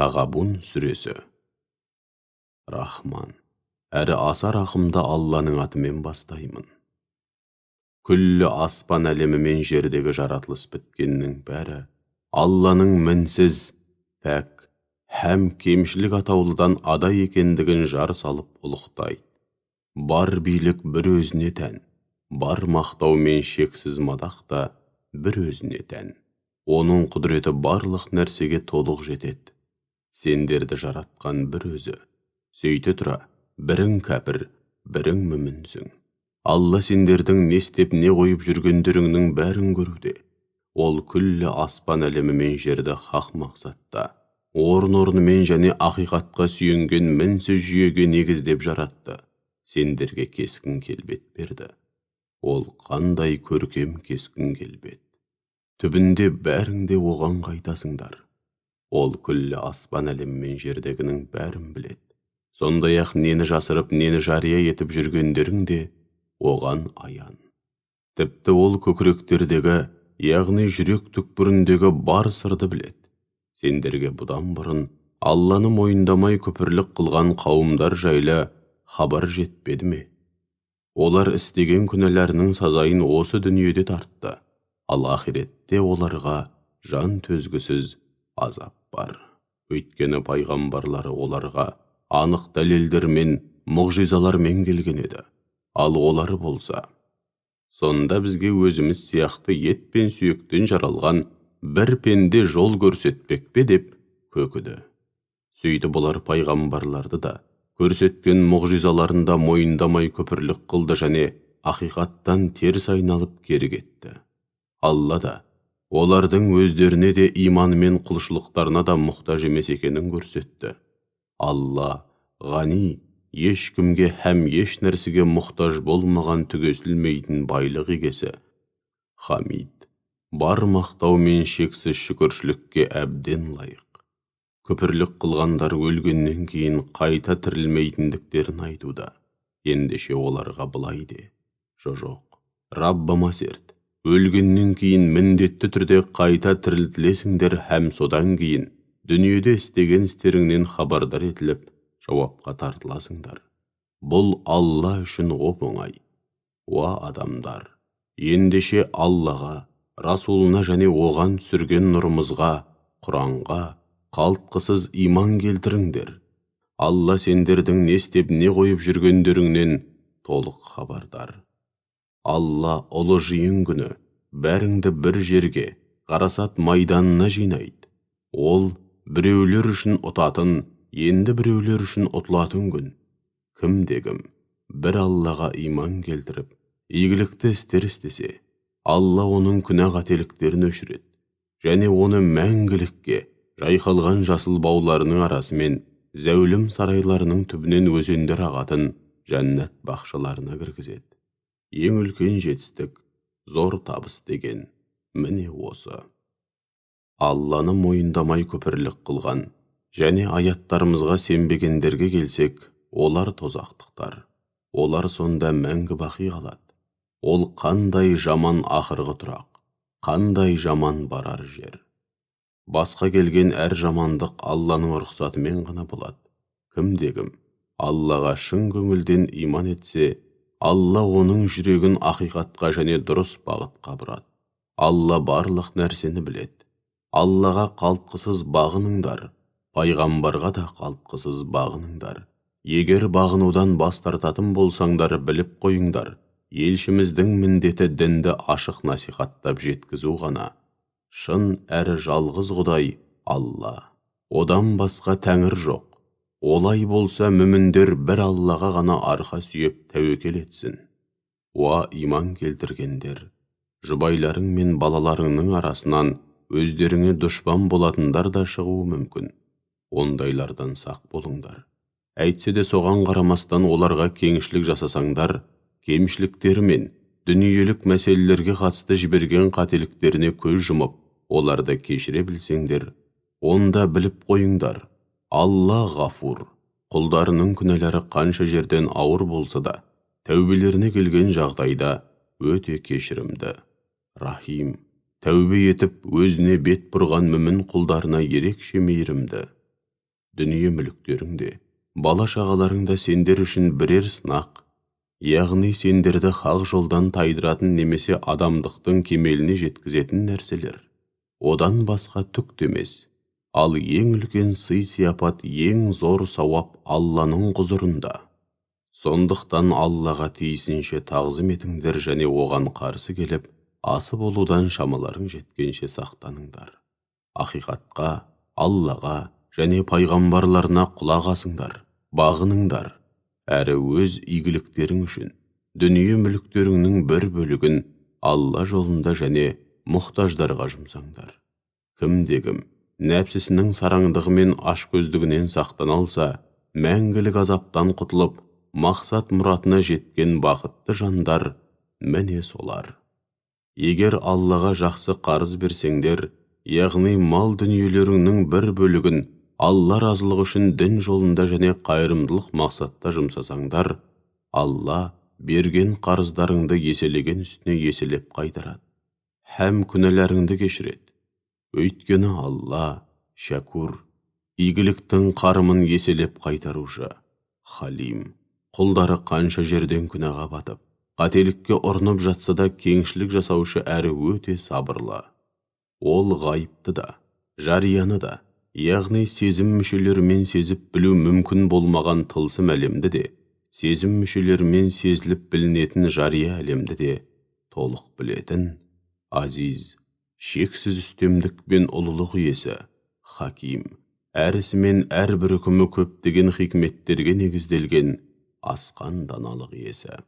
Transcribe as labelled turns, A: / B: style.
A: Тағабун сүресі. Рахман, әрі аса рахымды Алланың атымен бастаймын. Күллі аспан әлемі мен жердегі жаратылыс біткеннің бәрі Алланың мінсіз, пәк, һәм кемшілік атаулыдан ада екендігін жар салып ұлықтайды. Бар билік бір өзіне тән, бар мақтау мен шексіз мадақ та бір өзіне тән. Оның құдіреті барлық нәрсеге толық жетеді. Сендерді жаратқан бір өзі, сөйте тұра, бірің кәпір, бірің мүмінсің. Алла сендердің не істеп не қойып жүргендеріңнің бәрін көруде. Ол күллі аспан әлемі мен жерді хақ мақсатта, орын-орнымен және ақиқатқа сүйенген мінсіз жүйеге негіздеп жаратты. Сендерге кескін келбет берді. Ол қандай көркем кескін келбет. Түбінде бәріңде оған қайтасыңдар. Ол күллі аспан әлемі мен жердегінің бәрін біледі. Сондай-ақ нені жасырып, нені жария етіп жүргендерің де оған аян. Тіпті ол көкіректердегі, яғни жүрек түкпіріндегі бар сырды біледі. Сендерге бұдан бұрын Алланы мойындамай күпірлік қылған қауымдар жайлы хабар жетпеді ме? Олар істеген күнәләрінің сазайын осы дүниеде тартты. Ал ақиретте оларға жан төзгісіз азап бар. Өйткені пайғамбарлары оларға анық дәлелдермен, мұғжизалармен келген еді. Ал олар болса, сонда бізге өзіміз сияқты ет пен сүйектен жаралған бір пенде жол көрсетпек пе деп көкіді. Сөйтіп олар пайғамбарларды да көрсеткен мұғжизаларында мойындамай күпірлік қылды және ақиқаттан теріс айналып кері кетті. Алла да олардың өздеріне де иманы мен құлшылықтарына да мұқтаж емес екенін көрсетті. Алла ғани, ешкімге һәм еш нәрсеге мұқтаж болмаған түгесілмейтін байлық егесі. Хамид, бар мақтау мен шексіз шүкіршілікке әбден лайық. Күпірлік қылғандар өлгеннен кейін қайта тірілмейтіндіктерін айтуда. Ендеше оларға былай де: жоқ, Раббыма серт, өлгеннен кейін міндетті түрде қайта тірілтілесіңдер һәм содан кейін дүниеде істеген істеріңнен хабардар етіліп, жауапқа тартыласыңдар. Бұл Алла үшін оп-оңай. Уа адамдар, ендеше Аллаға, Расулына және оған түсірген нұрымызға, Құранға қалтқысыз иман келтіріңдер. Алла сендердің не істеп не қойып жүргендеріңнен толық хабардар. Алла ұлы жиын күні бәріңді бір жерге, ғарасат майданына жинайды. Ол біреулер үшін ұтатын, енді біреулер үшін ұтылатын күн. Кім-де-кім бір Аллаға иман келтіріп, игілікті істер істесе, Алла оның күнә қателіктерін өшіреді және оны мәңгілікке жайқалған жасыл бауларының арасымен зәулім сарайларының түбінен өзендер ағатын жәннат бақшаларына кіргізеді. Ең үлкен жетістік, зор табыс деген міне осы. Алланы мойындамай күпірлік қылған және аяттарымызға сенбегендерге келсек, олар тозақтықтар. Олар сонда мәңгі бақи қалады. Ол қандай жаман ақырғы тұрақ, қандай жаман барар жер. Басқа келген әр жамандық Алланың рұқсатымен ғана болады. Кім-де-кім Аллаға шын көңілден иман етсе, Алла оның жүрегін ақиқатқа және дұрыс бағытқа бұрады. Алла барлық нәрсені біледі. Аллаға қалтқысыз бағыныңдар, пайғамбарға да қалтқысыз бағыныңдар. Егер бағынудан бас тартатын болсаңдар, біліп қойыңдар, елшіміздің міндеті дінді ашық насихаттап жеткізу ғана. Шын әрі жалғыз Құдай Алла. Одан басқа тәңір жоқ. Олай болса мүміндер бір Аллаға ғана арқа сүйеп тәуекел етсін. Уа иман келтіргендер, жұбайларың мен балаларыңның арасынан өздеріңе дұшпан болатындар да шығуы мүмкін. Ондайлардан сақ болыңдар. Әйтсе де соған қарамастан оларға кеңшілік жасасаңдар, кемшіліктері мен дүниелік мәселелерге қатысты жіберген қателіктеріне көз жұмып, оларды кешіре білсеңдер, онда біліп қойыңдар, Алла ғафур, құлдарының күнәлары қанша жерден ауыр болса да, тәубелеріне келген жағдайда өте кешірімді. Рахим, тәубе етіп өзіне бет бұрған мүмін құлдарына ерекше мейірімді. дүние мүліктеріңде, бала шағаларыңда сендер үшін бірер сынақ, яғни сендерді хақ жолдан тайдыратын немесе адамдықтың кемеліне жеткізетін нәрселер. Одан басқа түк емес. Ал ең үлкен сый-сияпат, ең зор сауап Алланың құзырында. Сондықтан Аллаға тиісінше тағзым етіңдер және оған қарсы келіп, асы болудан шамаларың жеткенше сақтаныңдар. Ақиқатқа, Аллаға және пайғамбарларына құлақ асыңдар, бағыныңдар, әрі өз игіліктерің үшін дүние мүліктеріңнің бір бөлігін Алла жолында және мұқтаждарға жұмсаңдар. Кім-кім нәпсісінің сараңдығы мен ашкөздігінен сақтана алса, мәңгілік азаптан құтылып, мақсат мұратына жеткен бақытты жандар міне солар. Егер Аллаға жақсы қарыз берсеңдер, яғни мал дүниелеріңнің бір бөлігін Алла разылығы үшін дін жолында және қайырымдылық мақсатта жұмсасаңдар, Алла берген қарыздарыңды еселеген үстіне еселеп қайтарады. Һәм күнәларыңды кешіреді. Өйткені Алла шәкур, игіліктің қарымын еселеп қайтарушы, халим. Құлдары қанша жерден күнәға батып, қателікке ұрынып жатса да кеңшілік жасаушы әрі өте сабырлы. Ол ғайыпты да, жарияны да, яғни сезім мүшелерімен сезіп білу мүмкін болмаған тылсым әлемді де, сезім мүшелерімен сезіліп білінетін жария әлемді де толық білетін, азиз, шексіз үстемдік пен ұлылық иесі, хаким, әрісімен әрбір үкімі көптеген хикметтерге негізделген асқан даналық иесі.